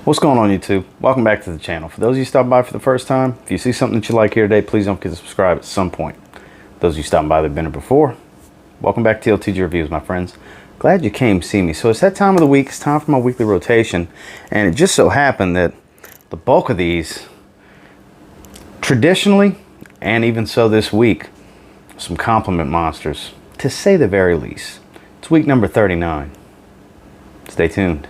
What's going on, YouTube? Welcome back to the channel. For those of you stopping by for the first time, if you see something that you like here today, please don't forget to subscribe at some point. Those of you stopping by that have been here before, welcome back to TLTG Reviews, my friends. Glad you came to see me. So it's that time of the week. It's time for my weekly rotation, and it just so happened that the bulk of these, traditionally, and even so this week, some compliment monsters, to say the very least. It's week number 39. Stay tuned.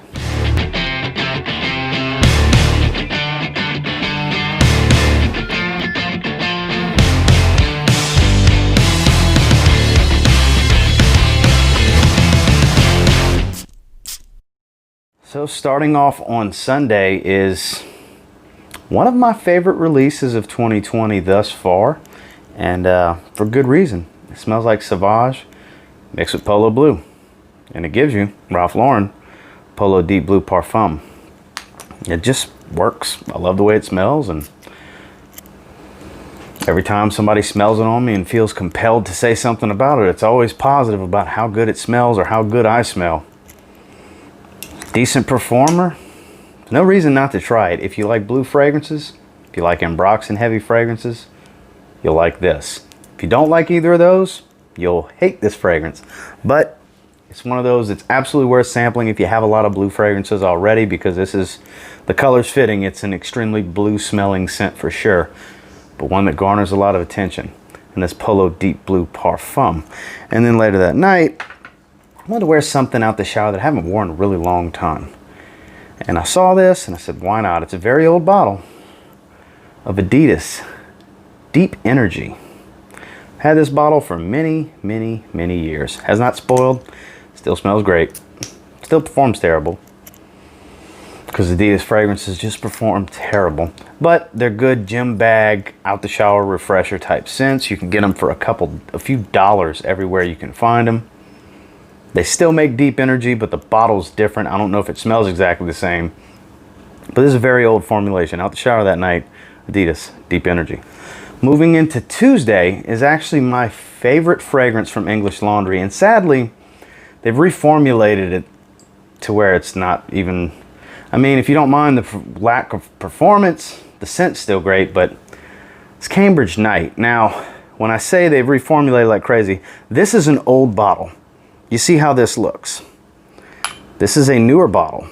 So starting off on Sunday is one of my favorite releases of 2020 thus far, and for good reason. It smells like Sauvage mixed with Polo Blue, and it gives you Ralph Lauren Polo Deep Blue Parfum. It just works. I love the way it smells, and every time somebody smells it on me and feels compelled to say something about it, it's always positive about how good it smells or how good I smell. Decent performer. No reason not to try it. If you like blue fragrances, if you like Andraus and heavy fragrances, you'll like this. If you don't like either of those, you'll hate this fragrance. But it's one of those that's absolutely worth sampling if you have a lot of blue fragrances already, because this is, the color's fitting. It's an extremely blue smelling scent for sure, but one that garners a lot of attention. And this Polo Deep Blue Parfum. And then later that night, I wanted to wear something out the shower that I haven't worn in a really long time. And I saw this and I said, why not? It's a very old bottle of Adidas Deep Energy. Had this bottle for many years. Has not spoiled. Still smells great. Still performs terrible, because Adidas fragrances just perform terrible. But they're good gym bag, out the shower refresher type scents. You can get them for a few dollars everywhere you can find them. They still make Deep Energy, but the bottle's different. I don't know if it smells exactly the same, but this is a very old formulation. Out the shower that night, Adidas Deep Energy. Moving into Tuesday is actually my favorite fragrance from English Laundry, and sadly, they've reformulated it to where it's not even, I mean, if you don't mind the lack of performance, the scent's still great, but it's Cambridge Night. Now, when I say they've reformulated like crazy, this is an old bottle. You see how this looks. This is a newer bottle.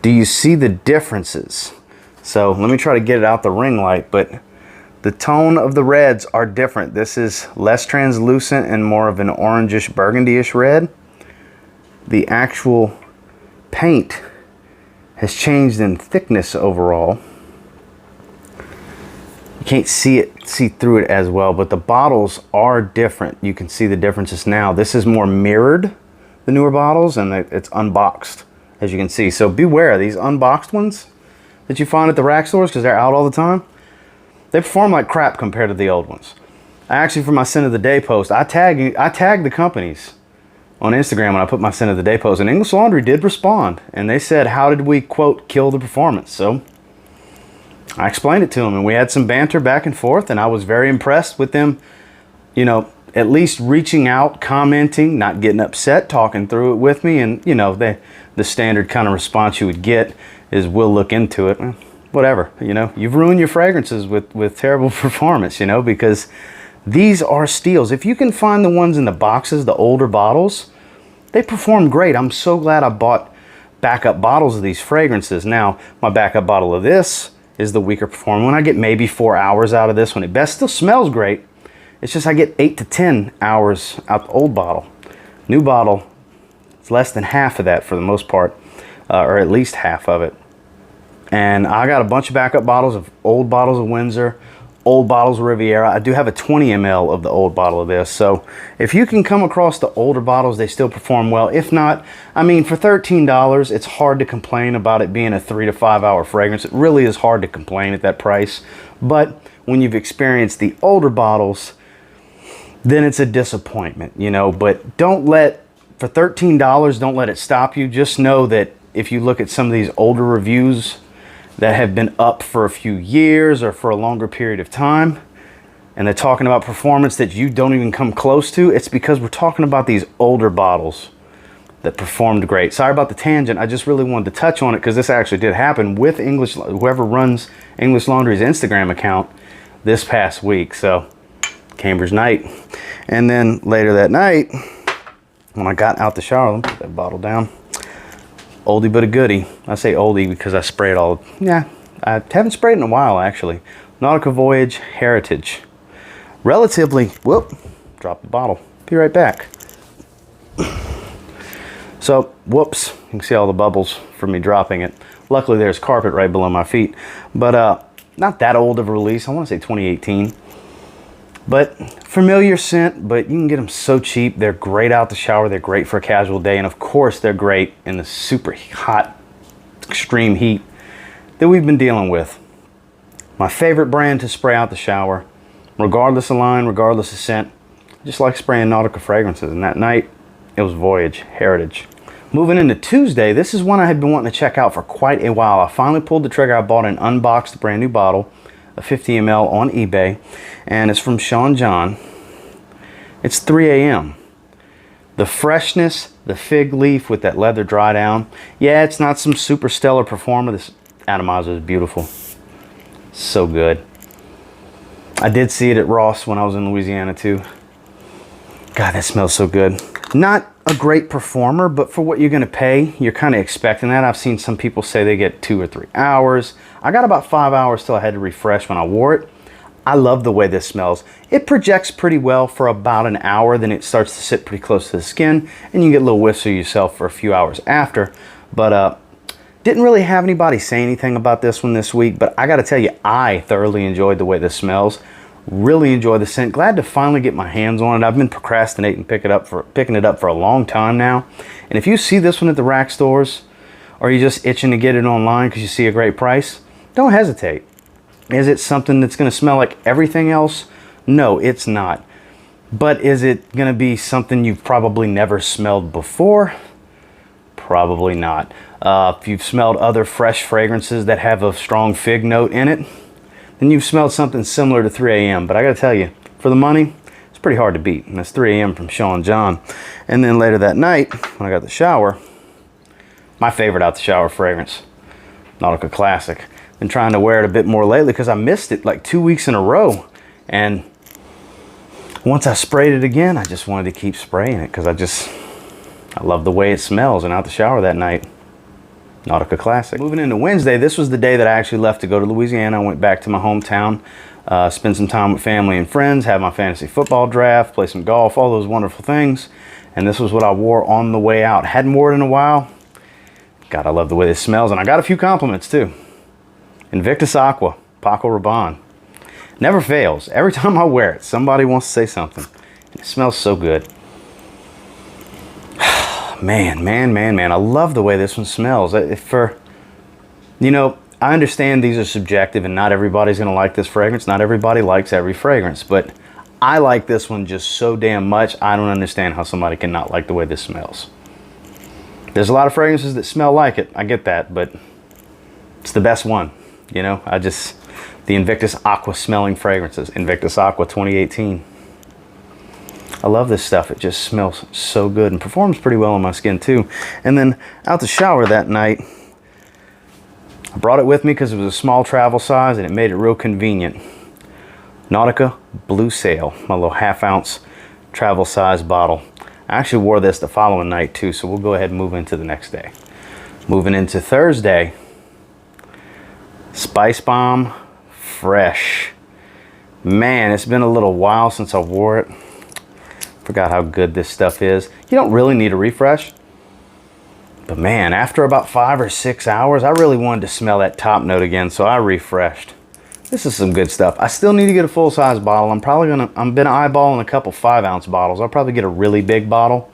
Do you see the differences? So let me try to get it out the ring light, but the tone of the reds are different. This is less translucent and more of an orangish burgundy-ish red. The actual paint has changed in thickness overall. You can't see through it as well, but the bottles are different. You can see the differences now. This is more mirrored, the newer bottles, and it's unboxed, as you can see. So beware, these unboxed ones that you find at the rack stores, because they're out all the time, they perform like crap compared to the old ones. Actually, for my Scent of the Day post, I tagged the companies on Instagram when I put my Scent of the Day post, and English Laundry did respond, and they said, how did we, quote, kill the performance? So I explained it to them, and we had some banter back and forth, and I was very impressed with them, you know, at least reaching out, commenting, not getting upset, talking through it with me. And, you know, the standard kind of response you would get is, we'll look into it. Whatever, you know, you've ruined your fragrances with terrible performance, you know, because these are steals. If you can find the ones in the boxes, the older bottles, they perform great. I'm so glad I bought backup bottles of these fragrances. Now, my backup bottle of this is the weaker performing one. I get maybe 4 hours out of this one. It best still smells great. It's just I get 8 to 10 hours out the old bottle. New bottle, it's less than half of that for the most part, or at least half of it. And I got a bunch of backup bottles of old bottles of Windsor, old bottles of Riviera. I do have a 20 ml of the old bottle of this. So if you can come across the older bottles, they still perform well. If not, I mean, for $13, it's hard to complain about it being a 3 to 5 hour fragrance. It really is hard to complain at that price. But when you've experienced the older bottles, then it's a disappointment, you know. But don't let, for $13, don't let it stop you. Just know that if you look at some of these older reviews that have been up for a few years or for a longer period of time, and they're talking about performance that you don't even come close to, it's because we're talking about these older bottles. that performed great. Sorry about the tangent. I just really wanted to touch on it because this actually did happen with whoever runs English Laundry's Instagram account this past week. So Cambridge night. And then later that night, when I got out the shower, let me put that bottle down. Oldie but a goodie. I say oldie because I spray it all. Yeah, I haven't sprayed it in a while actually. Nautica Voyage Heritage. Relatively, whoop, drop the bottle. Be right back. So, whoops, you can see all the bubbles from me dropping it. Luckily there's carpet right below my feet. But not that old of a release, I want to say 2018. But familiar scent, but you can get them so cheap. They're great out the shower, they're great for a casual day, and of course they're great in the super hot, extreme heat that we've been dealing with. My favorite brand to spray out the shower, regardless of line, regardless of scent. I just like spraying Nautica fragrances, and that night it was Voyage Heritage. Moving into Tuesday, this is one I had been wanting to check out for quite a while. I finally pulled the trigger. I bought an unboxed brand new bottle, a 50 ml on eBay, and it's from Sean John. It's 3 a.m. The freshness, the fig leaf with that leather dry down. Yeah, it's not some super stellar performer. This atomizer is beautiful. So good. I did see it at Ross when I was in Louisiana too. God, that smells so good. Not a great performer, but for what you're going to pay, you're kind of expecting that. I've seen some people say they get 2 or 3 hours. I got about 5 hours till I had to refresh when I wore it. I love the way this smells. It projects pretty well for about an hour, then it starts to sit pretty close to the skin, and you get a little whiffs of yourself for a few hours after. But didn't really have anybody say anything about this one this week, but I got to tell you, I thoroughly enjoyed the way this smells. Really enjoy the scent. Glad to finally get my hands on it. I've been procrastinating picking it up for a long time now. And if you see this one at the rack stores, or you're just itching to get it online because you see a great price, don't hesitate. Is it something that's going to smell like everything else? No, it's not. But is it going to be something you've probably never smelled before? Probably not. If you've smelled other fresh fragrances that have a strong fig note in it, then you've smelled something similar to 3 a.m. But I got to tell you, for the money, it's pretty hard to beat. And that's 3 a.m. from Sean John. And then later that night, when I got the shower, my favorite out the shower fragrance, Nautica Classic. Been trying to wear it a bit more lately because I missed it like 2 weeks in a row. And once I sprayed it again, I just wanted to keep spraying it because I love the way it smells. And out the shower that night, Nautica Classic. Moving into Wednesday, this was the day that I actually left to go to Louisiana. I went back to my hometown, spend some time with family and friends, have my fantasy football draft, play some golf, all those wonderful things. And this was what I wore on the way out. Hadn't worn it in a while. God, I love the way this smells. And I got a few compliments too. Invictus Aqua, Paco Rabanne. Never fails. Every time I wear it, somebody wants to say something. And it smells so good. Man, I love the way this one smells. You know, I understand these are subjective and not everybody's going to like this fragrance. Not everybody likes every fragrance, but I like this one just so damn much. I don't understand how somebody can not like the way this smells. There's a lot of fragrances that smell like it. I get that, but it's the best one. You know, the Invictus Aqua smelling fragrances. Invictus Aqua 2018. I love this stuff. It just smells so good and performs pretty well on my skin too. And then out the shower that night, I brought it with me because it was a small travel size and it made it real convenient. Nautica Blue Sail, my little 1/2 ounce travel size bottle. I actually wore this the following night too, so we'll go ahead and move into the next day. Moving into Thursday, Spice Bomb Fresh. Man, it's been a little while since I wore it. Forgot how good this stuff is. You don't really need a refresh. But man, after about 5 or 6 hours, I really wanted to smell that top note again, so I refreshed. This is some good stuff. I still need to get a full-size bottle. I've been eyeballing a couple 5-ounce bottles. I'll probably get a really big bottle,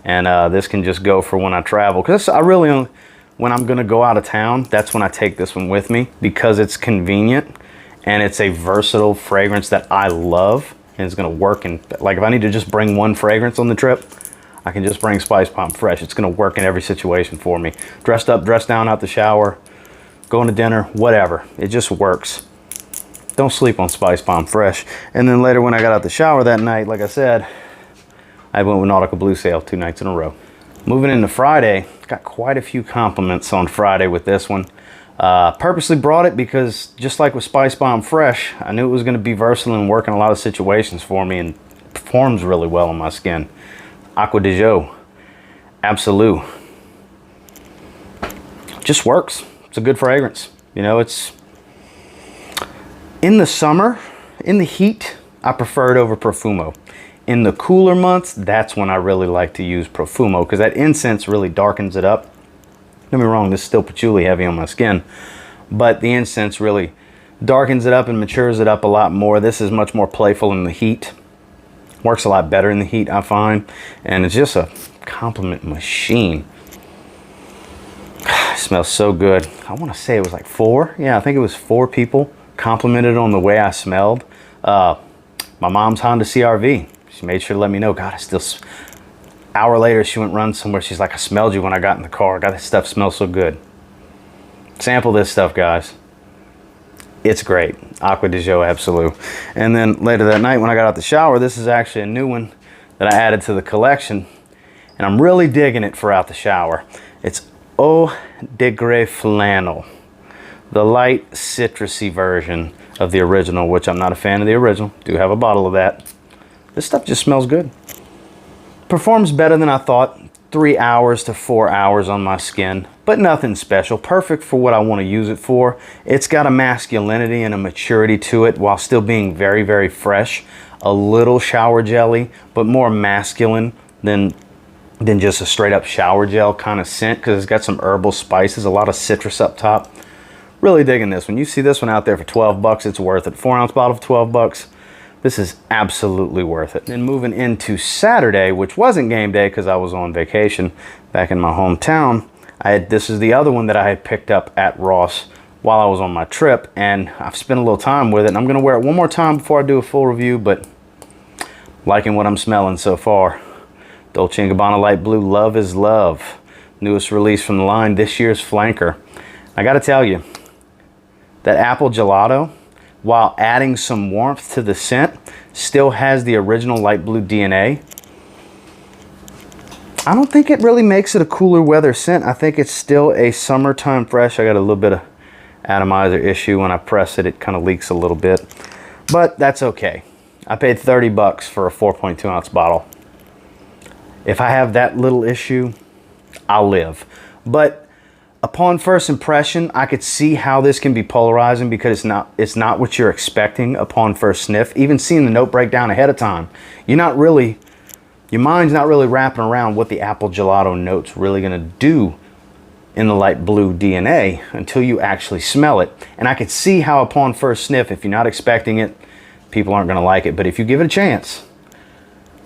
and this can just go for when I travel. Because when I'm gonna go out of town, that's when I take this one with me because it's convenient and it's a versatile fragrance that I love. And it's gonna work in, like if I need to just bring one fragrance on the trip, I can just bring Spice Bomb Fresh. It's gonna work in every situation for me. Dressed up, dressed down, out the shower, going to dinner, whatever. It just works. Don't sleep on Spice Bomb Fresh. And then later when I got out the shower that night, like I said, I went with Nautica Blue Sail 2 nights in a row. Moving into Friday, got quite a few compliments on Friday with this one. Purposely brought it because just like with Spice Bomb Fresh, I knew it was going to be versatile and work in a lot of situations for me and performs really well on my skin. Aqua de Jo, Absolute. Just works. It's a good fragrance. You know, it's in the summer, in the heat, I prefer it over Profumo. In the cooler months, that's when I really like to use Profumo because that incense really darkens it up. Don't get me wrong, this is still patchouli heavy on my skin, but the incense really darkens it up and matures it up a lot more. This is much more playful in the heat. Works a lot better in the heat, I find, and it's just a compliment machine. It smells so good. I want to say it was like 4. Yeah, I think it was 4 people complimented on the way I smelled. My mom's Honda CR-V. She made sure to let me know. God, I still... Hour later, she went run somewhere. She's like, I smelled you when I got in the car. God, this stuff smells so good. Sample this stuff, guys. It's great. Aqua de Jo Absolute. And then later that night when I got out the shower, this is actually a new one that I added to the collection. And I'm really digging it for out the shower. It's Eau de Grès Flannel. The light citrusy version of the original, which I'm not a fan of the original. Do have a bottle of that. This stuff just smells good. Performs better than I thought. 3 hours to 4 hours on my skin, but nothing special. Perfect for what I want to use it for. It's got a masculinity and a maturity to it while still being very, very fresh. A little shower jelly, but more masculine than just a straight up shower gel kind of scent because it's got some herbal spices, a lot of citrus up top. Really digging this one. You see this one out there for 12 bucks, it's worth it. 4-ounce bottle for 12 bucks. This is absolutely worth it. Then moving into Saturday, which wasn't game day because I was on vacation back in my hometown, this is the other one that I had picked up at Ross while I was on my trip, and I've spent a little time with it, and I'm gonna wear it one more time before I do a full review, but liking what I'm smelling so far. Dolce & Gabbana Light Blue, Love is Love. Newest release from the line, this year's flanker. I gotta tell you, that apple gelato, while adding some warmth to the scent, still has the original light blue DNA. I don't think it really makes it a cooler weather scent. I think it's still a summertime fresh. I got a little bit of atomizer issue. When I press it, it kind of leaks a little bit, but that's okay. I paid 30 bucks for a 4.2 ounce bottle. If I have that little issue, I'll live. But upon first impression, I could see how this can be polarizing because it's not what you're expecting upon first sniff. Even seeing the note breakdown ahead of time, your mind's not really wrapping around what the apple gelato note's really gonna do in the light blue DNA until you actually smell it. And I could see how upon first sniff, if you're not expecting it, people aren't gonna like it. But if you give it a chance,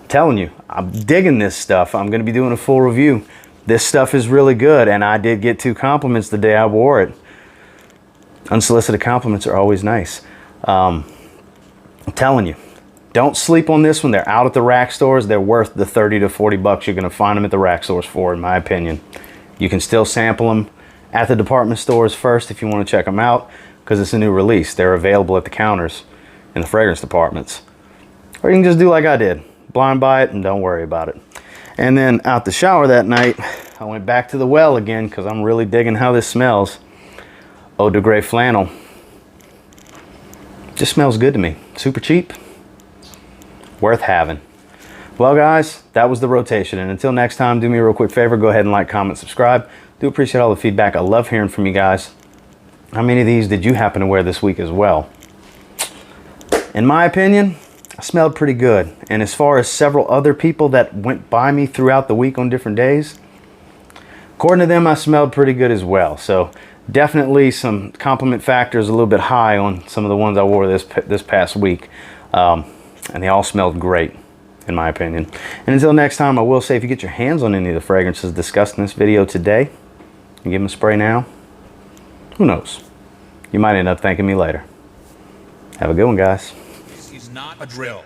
I'm telling you, I'm digging this stuff. I'm gonna be doing a full review. This stuff is really good, and I did get 2 compliments the day I wore it. Unsolicited compliments are always nice. I'm telling you, don't sleep on this one. They're out at the rack stores. They're worth the 30 to 40 bucks you're gonna find them at the rack stores for, in my opinion. You can still sample them at the department stores first if you wanna check them out, because it's a new release. They're available at the counters in the fragrance departments. Or you can just do like I did. Blind buy it and don't worry about it. And then out the shower that night, I went back to the well again because I'm really digging how this smells. Eau de Grès Flannel. Just smells good to me. Super cheap. Worth having. Well, guys, that was the rotation. And until next time, do me a real quick favor. Go ahead and like, comment, subscribe. Do appreciate all the feedback. I love hearing from you guys. How many of these did you happen to wear this week as well? In my opinion, I smelled pretty good. And as far as several other people that went by me throughout the week on different days, according to them, I smelled pretty good as well. So definitely some compliment factors a little bit high on some of the ones I wore this past week. And they all smelled great, in my opinion. And until next time, I will say if you get your hands on any of the fragrances discussed in this video today, you give them a spray now, who knows? You might end up thanking me later. Have a good one, guys. This is not a drill.